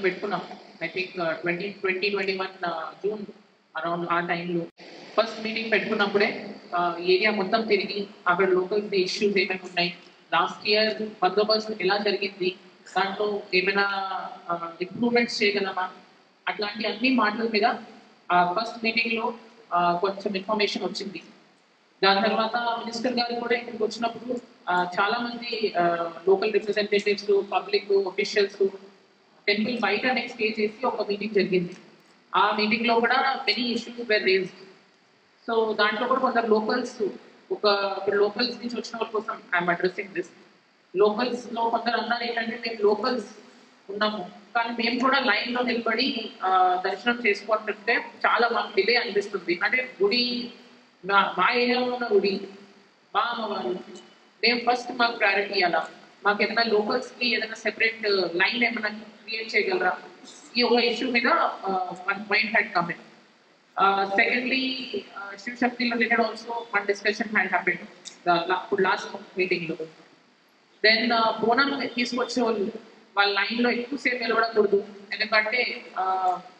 పెట్టుకున్నాం. I think 2021 June around ఆ టైంలో ఫస్ట్ మీటింగ్ పెట్టుకున్నప్పుడే ఏరియా మొత్తం తిరిగి అక్కడ లోకల్స్ ఇష్యూస్ ఏమైనా ఉన్నాయి, లాస్ట్ ఇయర్ బందోబస్తు ఎలా జరిగింది, దాంట్లో ఏమైనా ఇంప్రూవ్మెంట్స్ చేయగలమా, అట్లాంటి అన్ని మాటల మీద ఫస్ట్ మీటింగ్లో కొంచెం ఇన్ఫర్మేషన్ వచ్చింది. దాని తర్వాత మినిస్టర్ గారు కూడా ఇక్కడికి వచ్చినప్పుడు చాలా మంది local representatives, public officials temple బయటనే స్టే చేసి ఒక మీటింగ్ జరిగింది. ఆ మీటింగ్ లో కూడా many issues were raised. So దాంట్లో కూడా కొందరు లోకల్స్ లోకల్స్ నుంచి వచ్చిన వాళ్ళ కోసం ఐఎమ్ అడ్రసింగ్ దిస్. లోకల్స్ లో కొందరు అన్నారు ఏంటంటే మేము లోకల్స్ ఉన్నాము కానీ మేము కూడా లైన్ లో నిలబడి దర్శనం చేసుకోవాలంటే చాలా మాకు డిలే అనిపిస్తుంది. అంటే గుడి మా ఏరియాలో ఉన్న గుడి మా అమ్మవారు, మేము ఫస్ట్ మాకు ప్రయారిటీ ఇవ్వాలా, మాకు ఏదైనా లోకల్స్ కి ఏదైనా సెపరేట్ లైన్ ఏమైనా క్రియేట్ చేయగలరా, ఈ ఒక ఇష్యూ మీద mind had coming. Secondly Shivashakti related also one discussion had happened ఇప్పుడు లాస్ట్ మీటింగ్ లో. దెన్ బోనం తీసుకొచ్చే వాళ్ళ లైన్ లో ఎక్కువసేపు నిలబడకూడదు, ఎందుకంటే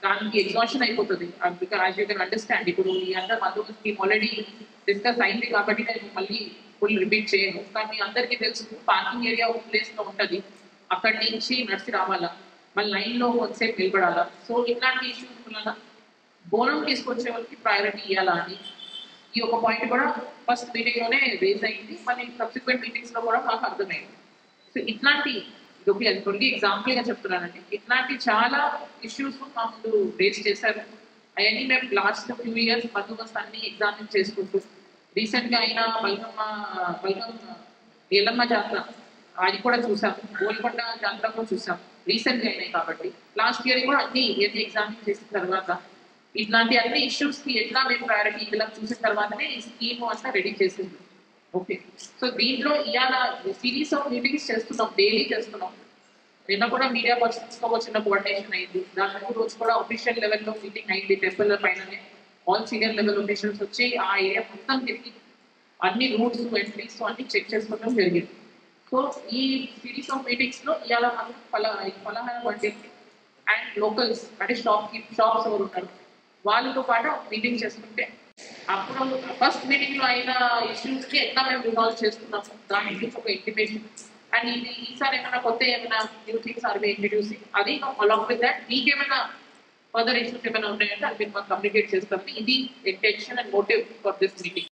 దానికి ఎగ్జాషన్ అయిపోతుంది. Because as you can understand ఇప్పుడు ఈ అందరు బందోబస్తు స్కీమ్ ఆల్రెడీ డిస్కస్ అయింది కాబట్టి నేను మళ్ళీ ఫుల్ రిపీట్ చేయను. కానీ మీ అందరికీ తెలుసు పార్కింగ్ ఏరియా ఒక ప్లేస్ లో ఉంటుంది, అక్కడి నుంచి నడిచి రావాలా, మళ్ళీ లైన్ లో కొంతసేపు నిలబడాలా. సో ఇట్లాంటి ఇష్యూస్ వలన బోనం తీసుకొచ్చే వాళ్ళకి ప్రయారిటీ ఇవ్వాలా అని ఈ ఒక పాయింట్ కూడా ఫస్ట్ మీటింగ్ లోనే రేజ్ అయింది. మళ్ళీ సబ్సిక్వెంట్ మీటింగ్స్ లో కూడా మాకు అర్థమైంది. సో ఇట్లాంటి కొన్ని ఎగ్జాంపుల్ గా చెప్తున్నానండి, ఇట్లాంటి చాలా ఇష్యూస్ మా ముందు రేజ్ చేశారు. అవన్నీ మేము లాస్ట్ ఫ్యూ ఇయర్స్ బందోబస్తు అన్ని ఎగ్జామిన్ చేసుకుంటూ రీసెంట్ గా అయిన బల్గం ఏలమ్మ జాతర అది కూడా చూసాం, గోల్కొండ జాతర కూడా చూసాం, రీసెంట్ గా అయినాయి కాబట్టి లాస్ట్ ఇయర్ కూడా అన్ని ఎగ్జామిన్ చేసిన తర్వాత ఇట్లాంటి అన్ని ఇష్యూస్ కి ఎట్లా మేము ప్రయారిటీ ఇలా చూసిన తర్వాతనే ఈ స్కీమ్ అంతా రెడీ చేసింది. ఓకే, సో దీంట్లో ఇవాళ సిరీస్ ఆఫ్ మీటింగ్స్ చేస్తున్నాం, డైలీ చేస్తున్నాం. నిన్న కూడా మీడియా పర్సన్స్ తో చిన్న కోఆర్డినేషన్ అయింది. దాని రోజు కూడా అఫీషియల్ లెవెల్లో మీటింగ్ అయింది టెంపుల్ పైననే. ఆల్ సీనియర్ లెవెల్ ఆఫీషియల్స్ వచ్చి ఆ ఏరియా మొత్తం తిరిగి అన్ని రూట్స్ ఎంట్రీస్ అన్ని చెక్ చేసుకోవడం జరిగింది. సో ఈ సిరీస్ ఆఫ్ మీటింగ్స్ లో ఇవాళ మనం ఫలాహార వంటి అండ్ లోకల్స్ అంటే షాప్స్ ఎవరు ఉంటారు వాళ్ళతో పాటు మీటింగ్ చేసుకుంటే అప్పుడు ఫస్ట్ మీటింగ్ లో అయిన ఇష్యూస్ కి ఎట్లా మేము రిజాల్వ్ చేస్తున్నాము దాని గురించి ఒక ఇంటిమేషన్. అండ్ ఇది ఈసారి ఏమైనా కొత్త ఏమైనా న్యూ థింగ్స్ ఆర్ ఇంట్రడ్యూసింగ్ అది అలాంగ్ విత్ దాట్ మీకేమైనా ఫర్దర్ ఇష్యూస్ ఏమైనా ఉన్నాయంటే అది మీరు మాకు కమ్యూనికేట్ చేస్తాం. ఇది intention and motive for this meeting.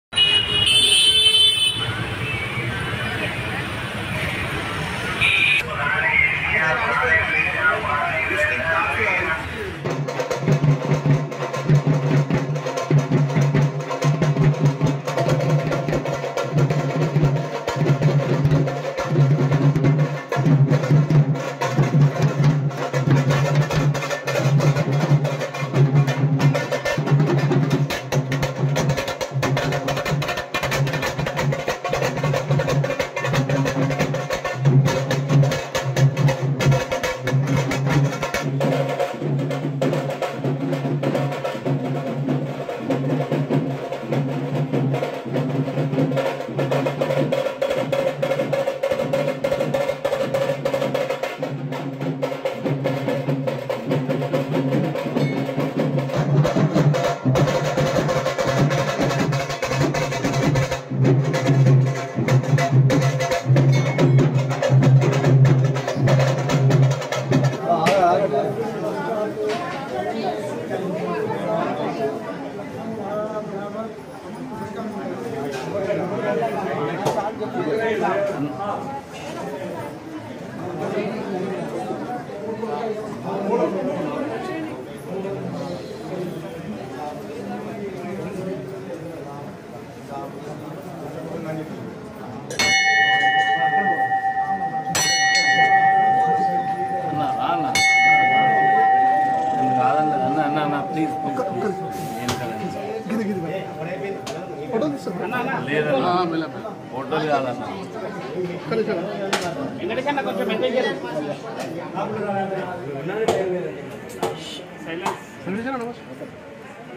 ఫోటోలు కాదన్న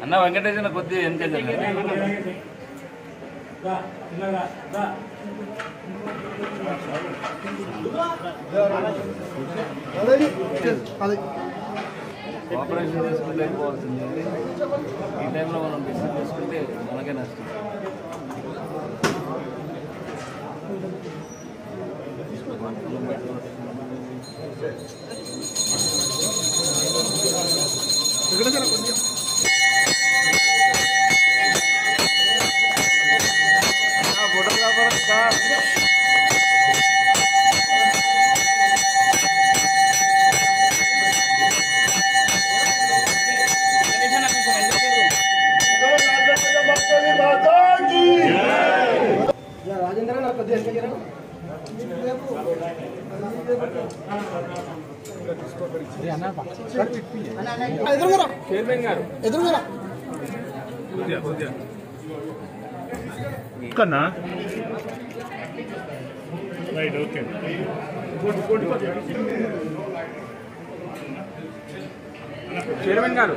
అన్న వెంకటేశ్వర కొద్దిగా వెనక అది కోఆపరేషన్ చేసుకుంటే అయిపోవాల్సింది. ఈ టైంలో మనం డిస్కస్ చేసుకుంటే మనకే నష్టం. ఫోటోగ్రాఫర్ సార్ రాజేంద్ర నాకు కొద్దిగా చైర్మన్ గారు ఎదురుగా కన్నా రైట్ ఓకే చైర్మన్ గారు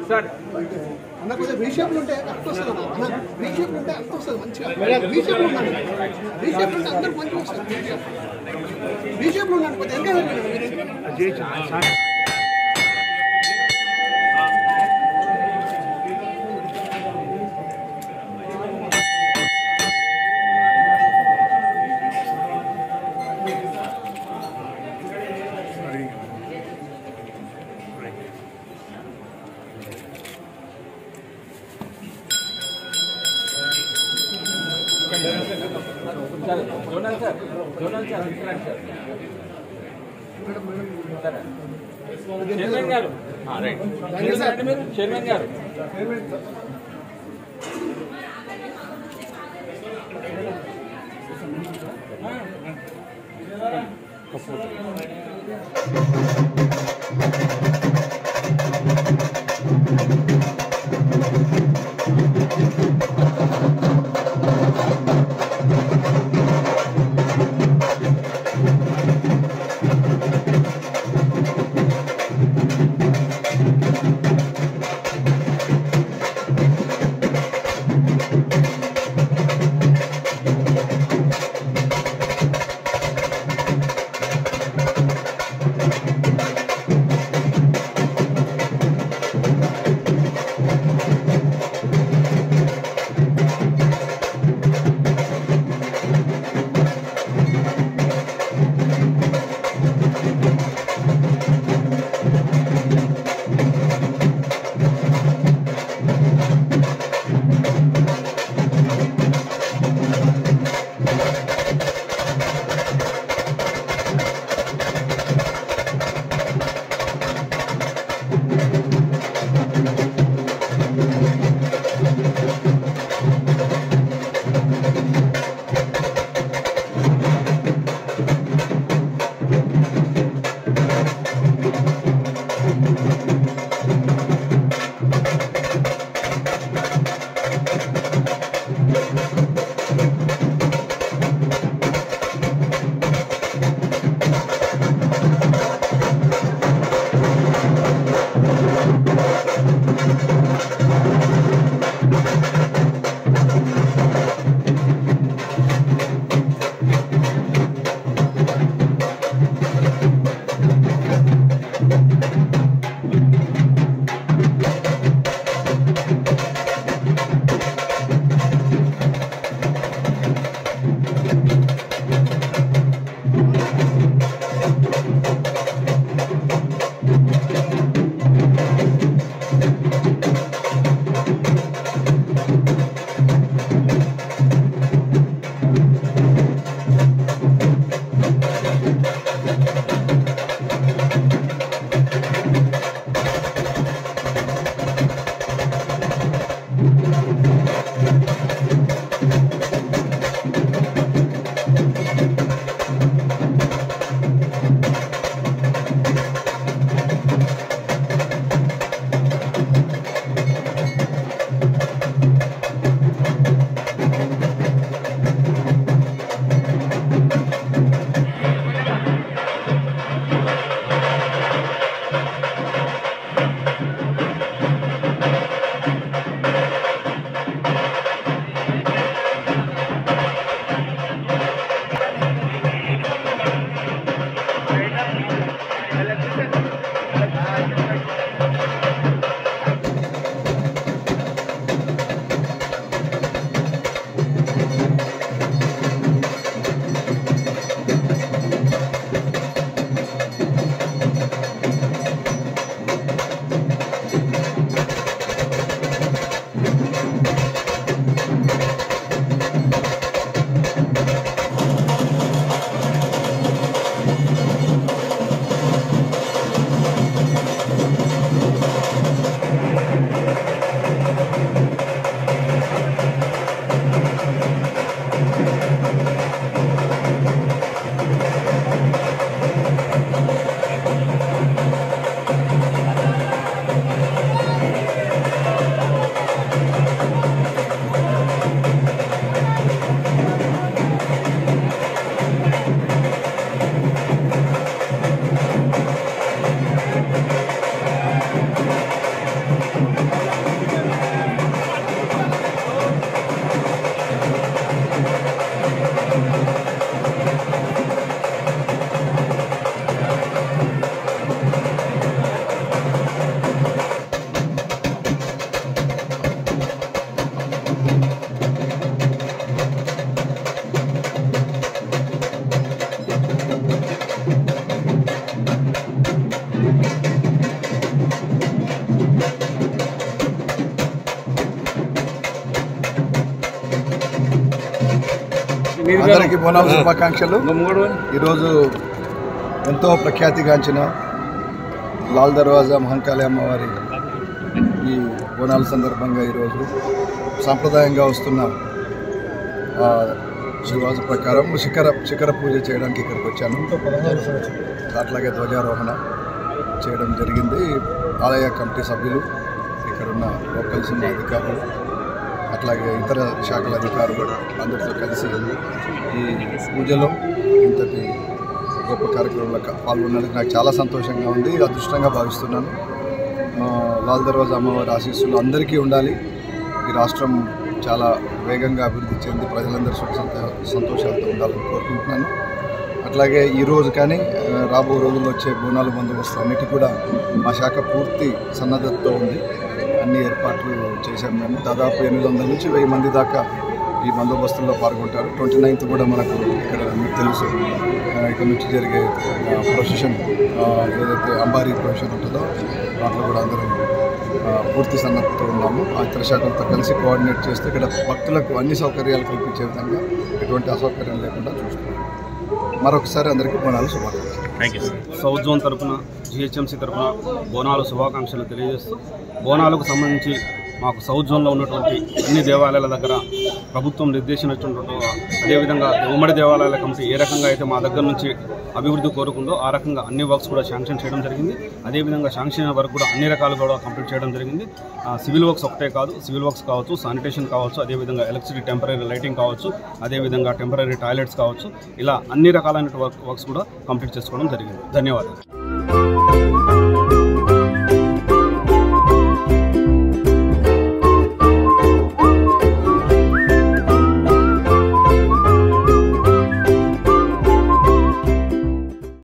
సార్ అన్న కొంచెం బీషేప్లు ఉంటే అర్థం వస్తుంది అన్న బీషేప్లు ఉంటే అర్థం వస్తుంది మంచిగా బీషేప్లు ఉన్నాను బీషేప్లు ఉంటే అందరికి మంచిగా వస్తుంది బీషేప్లు ఉన్నాను కొద్దిగా ఎంకరేజ్ జోనల్ సార్ చైర్మన్ గారు రైట్ మీరు చైర్మన్ గారు అందరికీ బోనాల శుభాకాంక్షలు. ఈరోజు ఎంతో ప్రఖ్యాతిగాంచిన లాల్ దర్వాజా మహంకాళి అమ్మవారి ఈ బోనాల సందర్భంగా ఈరోజు సాంప్రదాయంగా వస్తున్న శివాజు ప్రకారం శిఖర పూజ చేయడానికి ఇక్కడికి వచ్చాను. అట్లాగే ధ్వజారోహణ చేయడం జరిగింది. ఆలయ కమిటీ సభ్యులు, ఇక్కడున్న లోకల్ సినిమా అధికారులు, అట్లాగే ఇతర శాఖల అధికారులు అందరితో కలిసి ఈ పూజలో ఇంతటి గొప్ప కార్యక్రమంలో పాల్గొన్నందుకు నాకు చాలా సంతోషంగా ఉంది. అదృష్టంగా భావిస్తున్నాను. లాల్ దర్వాజా అమ్మవారి ఆశీస్సులు అందరికీ ఉండాలి. ఈ రాష్ట్రం చాలా వేగంగా అభివృద్ధి చెంది ప్రజలందరూ సుఖ సంతోషాలతో ఉండాలని కోరుకుంటున్నాను. అట్లాగే ఈరోజు కానీ రాబో రోజుల్లో వచ్చే బోనాల బందోబస్తు అన్నిటి కూడా మా శాఖ పూర్తి సన్నద్ధతతో ఉంది. అన్ని ఏర్పాట్లు చేశాము. మేము దాదాపు 800 నుంచి 1000 మంది దాకా ఈ బందోబస్తుల్లో పాల్గొంటారు. 29th కూడా మనకు ఇక్కడ మీకు తెలుసు ఇక్కడ నుంచి జరిగే ప్రొసెషన్ ఏదైతే అంబారీ ప్రొసెషన్ ఉంటుందో దాంట్లో కూడా అందరూ పూర్తి సన్నద్ధతతో ఉన్నాము. ఆ ఇతర శాఖలతో కలిసి కోఆర్డినేట్ చేస్తూ ఇక్కడ భక్తులకు అన్ని సౌకర్యాలు కల్పించే విధంగా ఎటువంటి అసౌకర్యం లేకుండా చూస్తున్నాం. మరొకసారి అందరికీ బోనాలు శుభాకాంక్షలు. సౌత్ జోన్ తరఫున GHMC తరఫున బోనాలు శుభాకాంక్షలు తెలియజేస్తూ, బోనాలకు సంబంధించి మాకు సౌత్ జోన్లో ఉన్నటువంటి అన్ని దేవాలయాల దగ్గర ప్రభుత్వం నిర్దేశించినటువంటి అదేవిధంగా ఉమ్మడి దేవాలయాల కమిటీ ఏ రకంగా అయితే మా దగ్గర నుంచి అభివృద్ధి కోరుకుందో ఆ రకంగా అన్ని వర్క్స్ కూడా శాంక్షన్ చేయడం జరిగింది. అదేవిధంగా శాంక్షన్ వర్క్ కూడా అన్ని రకాలు కూడా కంప్లీట్ చేయడం జరిగింది. సివిల్ వర్క్స్ ఒకటే కాదు, సివిల్ వర్క్స్ కావచ్చు, శానిటేషన్ కావచ్చు, అదేవిధంగా ఎలక్ట్రిసిటీ టెంపరీ లైటింగ్ కావచ్చు, అదేవిధంగా టెంపరీ టాయిలెట్స్ కావచ్చు, ఇలా అన్ని రకాలైన వర్క్స్ కూడా కంప్లీట్ చేసుకోవడం జరిగింది. ధన్యవాదాలు.